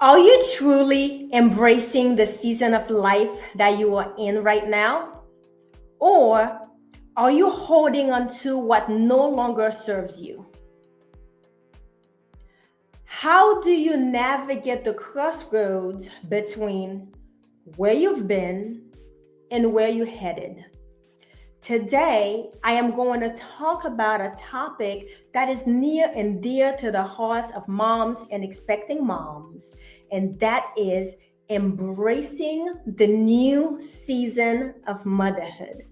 Are you truly embracing the season of life that you are in right now? Or are you holding on to what no longer serves you? How do you navigate the crossroads between where you've been and where you're headed? Today, I am going to talk about a topic that is near and dear to the hearts of moms and expecting moms, and that is embracing the new season of motherhood.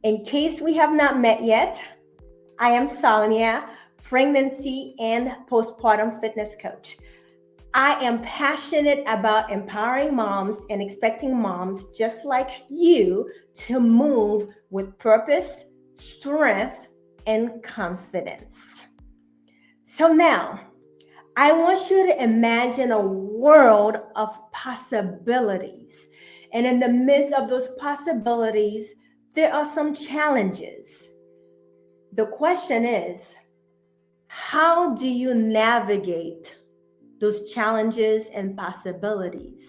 In case we have not met yet, I am Sarnia, pregnancy and postpartum fitness coach. I am passionate about empowering moms and expecting moms just like you to move with purpose, strength, and confidence. So now, I want you to imagine a world of possibilities. And in the midst of those possibilities, there are some challenges. The question is, how do you navigate those challenges and possibilities?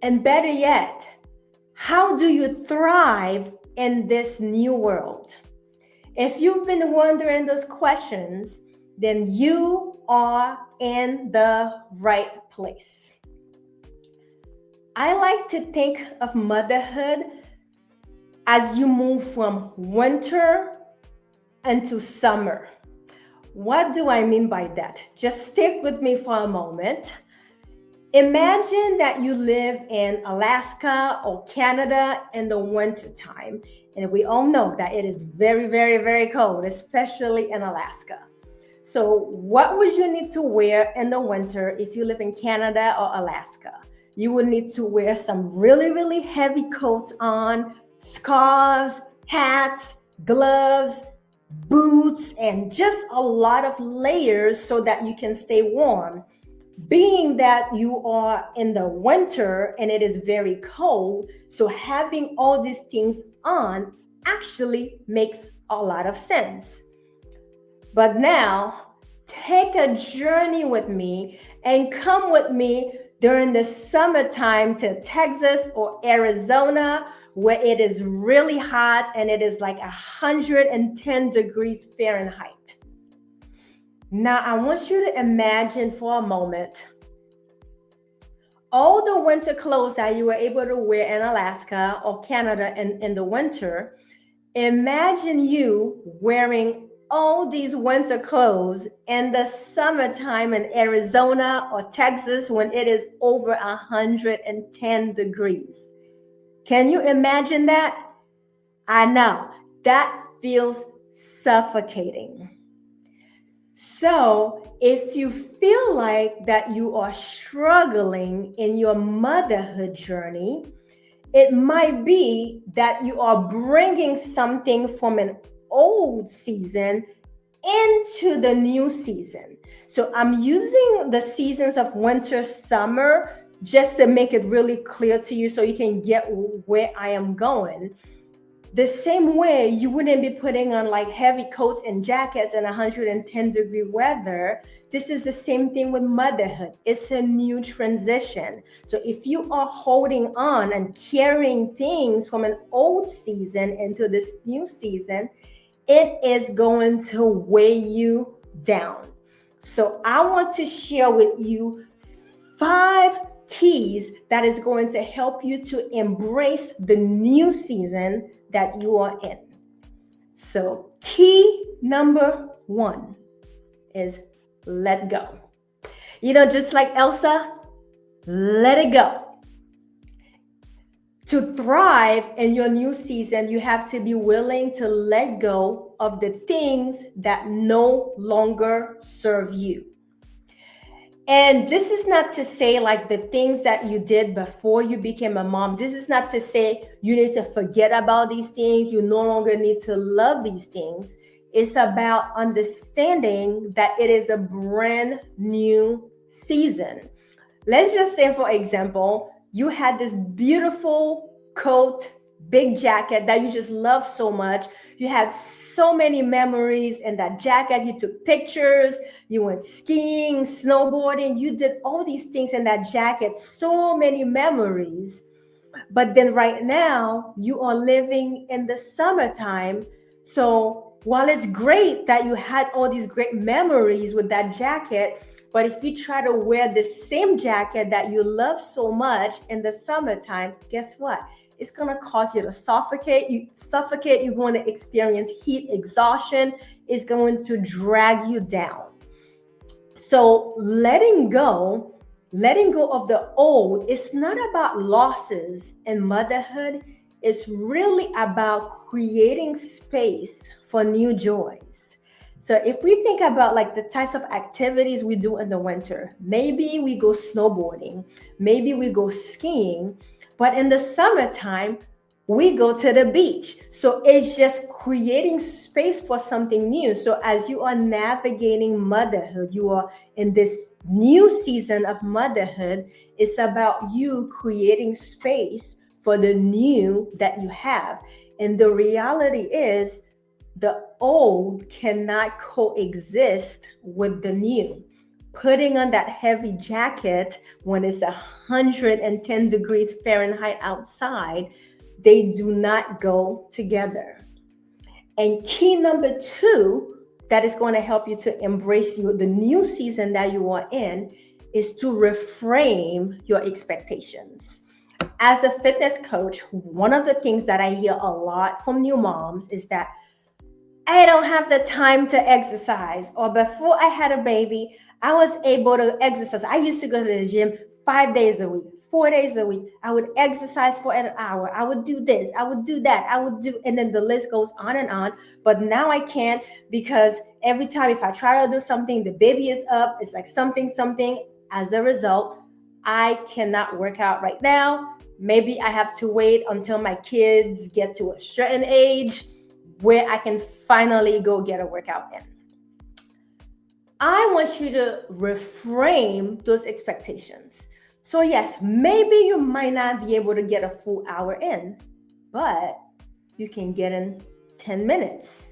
And better yet, how do you thrive in this new world? If you've been wondering those questions, then you are in the right place. I like to think of motherhood as you move from winter into summer. What do I mean by that? Just stick with me for a moment. Imagine that you live in Alaska or Canada in the winter time. And we all know that it is very, very, very cold, especially in Alaska. So what would you need to wear in the winter if you live in Canada or Alaska? You would need to wear some really, really heavy coats on, scarves, hats, gloves, boots, and just a lot of layers so that you can stay warm. Being that you are in the winter and it is very cold, so having all these things on actually makes a lot of sense. But now, take a journey with me and come with me during the summertime to Texas or Arizona, where it is really hot and it is like 110 degrees Fahrenheit. Now, I want you to imagine for a moment all the winter clothes that you were able to wear in Alaska or Canada in the winter. Imagine you wearing all these winter clothes in the summertime in Arizona or Texas when it is over 110 degrees. Can you imagine that? I know that feels suffocating. So if you feel like that you are struggling in your motherhood journey, it might be that you are bringing something from an old season into the new season. So I'm using the seasons of winter, summer, just to make it really clear to you so you can get where I am going. The same way you wouldn't be putting on like heavy coats and jackets in 110-degree weather. This is the same thing with motherhood. It's a new transition. So if you are holding on and carrying things from an old season into this new season, it is going to weigh you down. So I want to share with you 5 keys that is going to help you to embrace the new season that you are in. So key number 1 is let go. Just like Elsa, let it go. To thrive in your new season, you have to be willing to let go of the things that no longer serve you. And this is not to say like the things that you did before you became a mom. This is not to say you need to forget about these things. You no longer need to love these things. It's about understanding that it is a brand new season. Let's just say, for example, you had this beautiful coat, big jacket that you just love so much. You had so many memories in that jacket. You took pictures, you went skiing, snowboarding, you did all these things in that jacket, so many memories. But then right now, you are living in the summertime. So while it's great that you had all these great memories with that jacket, but if you try to wear the same jacket that you love so much in the summertime, guess what? It's going to cause you to suffocate. You're going to experience heat exhaustion. It's going to drag you down. So letting go of the old, it's not about losses in motherhood. It's really about creating space for new joys. So if we think about like the types of activities we do in the winter, maybe we go snowboarding, maybe we go skiing, but in the summertime, we go to the beach. So it's just creating space for something new. So as you are navigating motherhood, you are in this new season of motherhood. It's about you creating space for the new that you have. And the reality is, the old cannot coexist with the new. Putting on that heavy jacket when it's 110 degrees Fahrenheit outside, they do not go together. And key number 2 that is going to help you to embrace the new season that you are in is to reframe your expectations. As a fitness coach, one of the things that I hear a lot from new moms is that I don't have the time to exercise, or before I had a baby, I was able to exercise. I used to go to the gym 5 days a week, 4 days a week. I would exercise for an hour. I would do this, I would do that, and then the list goes on and on. But now I can't, because every time if I try to do something, the baby is up. It's like something. As a result, I cannot work out right now. Maybe I have to wait until my kids get to a certain age where I can finally go get a workout in. I want you to reframe those expectations. So yes, maybe you might not be able to get a full hour in, but you can get in 10 minutes.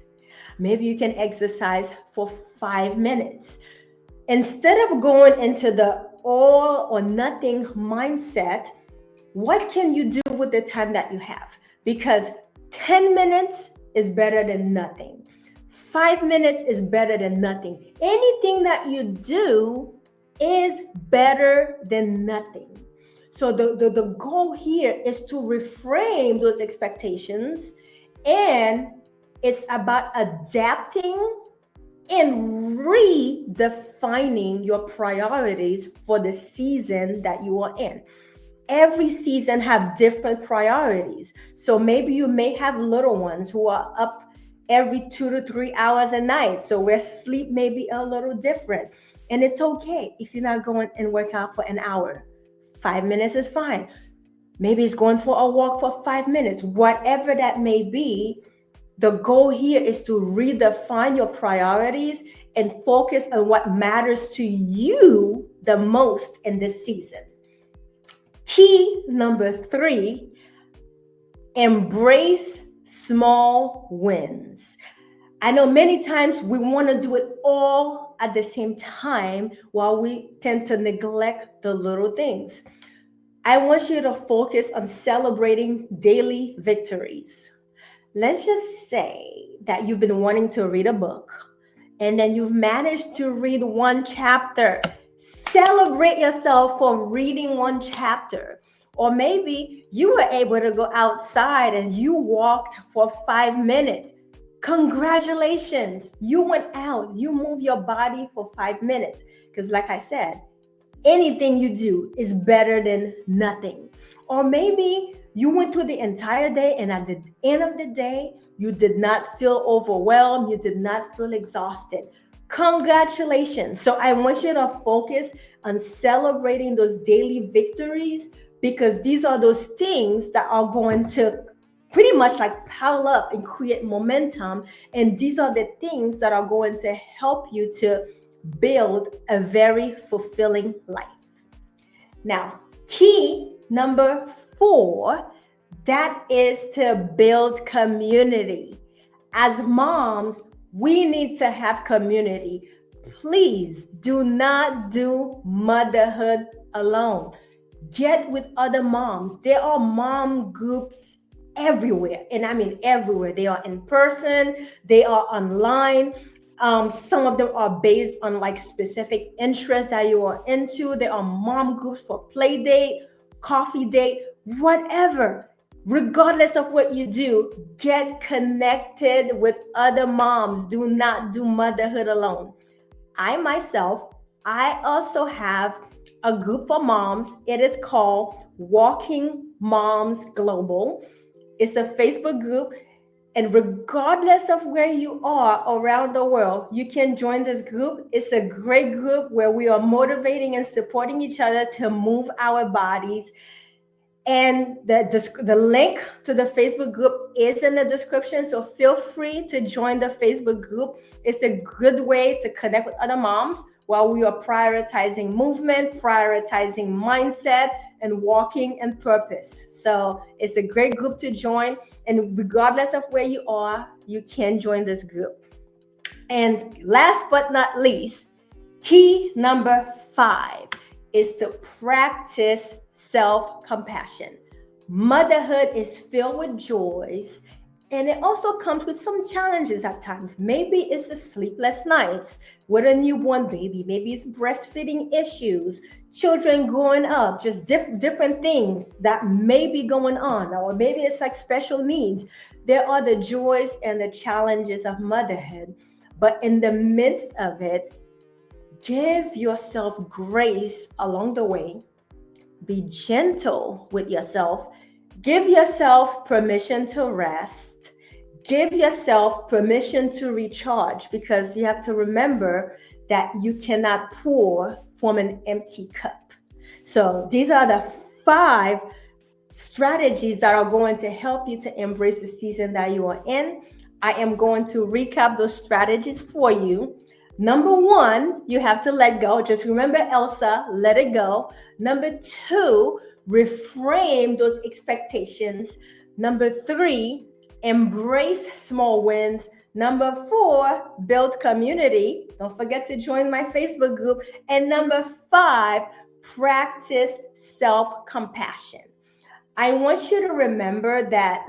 Maybe you can exercise for 5 minutes. Instead of going into the all or nothing mindset, what can you do with the time that you have? Because 10 minutes is better than nothing. 5 minutes is better than nothing. Anything that you do is better than nothing. So the goal here is to reframe those expectations, and it's about adapting and redefining your priorities for the season that you are in. Every season have different priorities. So maybe you may have little ones who are up every 2 to 3 hours a night. So where sleep may be a little different. And it's okay if you're not going and work out for an hour. 5 minutes is fine. Maybe it's going for a walk for 5 minutes. Whatever that may be, the goal here is to redefine your priorities and focus on what matters to you the most in this season. Key number 3, embrace small wins. I know many times we want to do it all at the same time, while we tend to neglect the little things. I want you to focus on celebrating daily victories. Let's just say that you've been wanting to read a book, and then you've managed to read one chapter. Celebrate yourself for reading one chapter. Or maybe you were able to go outside and you walked for 5 minutes. Congratulations. You went out, you moved your body for 5 minutes. Because like I said, anything you do is better than nothing. Or maybe you went through the entire day, and at the end of the day, you did not feel overwhelmed. You did not feel exhausted. Congratulations. So I want you to focus on celebrating those daily victories, because these are those things that are going to pretty much like pile up and create momentum. And these are the things that are going to help you to build a very fulfilling life. Now, key number 4, That is to build community. As moms, we need to have community. Please do not do motherhood alone. Get with other moms. There are mom groups everywhere, and I mean everywhere. They are in person, they are online. Some of them are based on like specific interests that you are into. There are mom groups for play date, coffee date, whatever. Regardless of what you do, get connected with other moms. Do not do motherhood alone. I myself, I also have a group for moms. It is called Walking Moms Global. It's a Facebook group. And regardless of where you are around the world, you can join this group. It's a great group where we are motivating and supporting each other to move our bodies. And the link to the Facebook group is in the description. So feel free to join the Facebook group. It's a good way to connect with other moms while we are prioritizing movement, prioritizing mindset, and walking in purpose. So it's a great group to join. And regardless of where you are, you can join this group. And last but not least, key number 5 is to practice self-compassion. Motherhood is filled with joys, and it also comes with some challenges at times. Maybe it's the sleepless nights with a newborn baby. Maybe it's breastfeeding issues, children growing up, just different things that may be going on. Or maybe it's like special needs. There are the joys and the challenges of motherhood. But in the midst of it, give yourself grace along the way. Be gentle with yourself. Give yourself permission to rest. Give yourself permission to recharge, because you have to remember that you cannot pour from an empty cup. So these are the 5 strategies that are going to help you to embrace the season that you are in. I am going to recap those strategies for you. Number 1, you have to let go. Just remember Elsa, let it go. Number 2, reframe those expectations. Number 3, embrace small wins. Number 4, build community. Don't forget to join my Facebook group. And number 5, practice self-compassion. I want you to remember that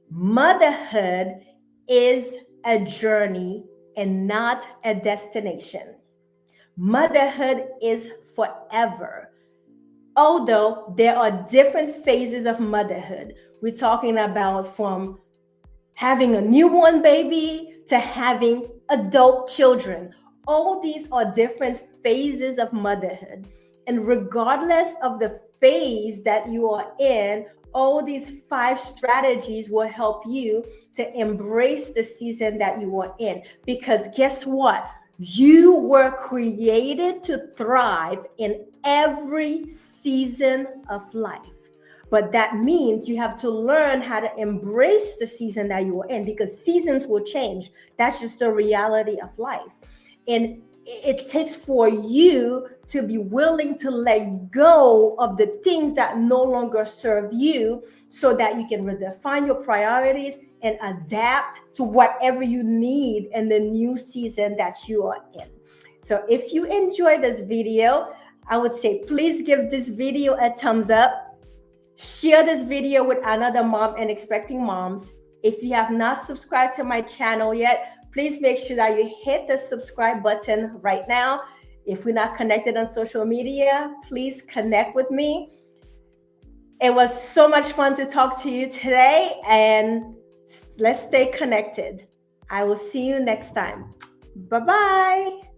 motherhood is a journey and not a destination. Motherhood is forever. Although there are different phases of motherhood, we're talking about from having a newborn baby to having adult children. All these are different phases of motherhood. And regardless of the phase that you are in, all these 5 strategies will help you to embrace the season that you are in. Because guess what? You were created to thrive in every season of life. But that means you have to learn how to embrace the season that you are in, because seasons will change. That's just the reality of life. And it takes for you to be willing to let go of the things that no longer serve you, so that you can redefine your priorities and adapt to whatever you need in the new season that you are in. So if you enjoyed this video, I would say please give this video a thumbs up. Share this video with another mom and expecting moms. If you have not subscribed to my channel yet, please make sure that you hit the subscribe button right now. If we're not connected on social media, please connect with me. It was so much fun to talk to you today, and let's stay connected. I will see you next time. Bye-bye.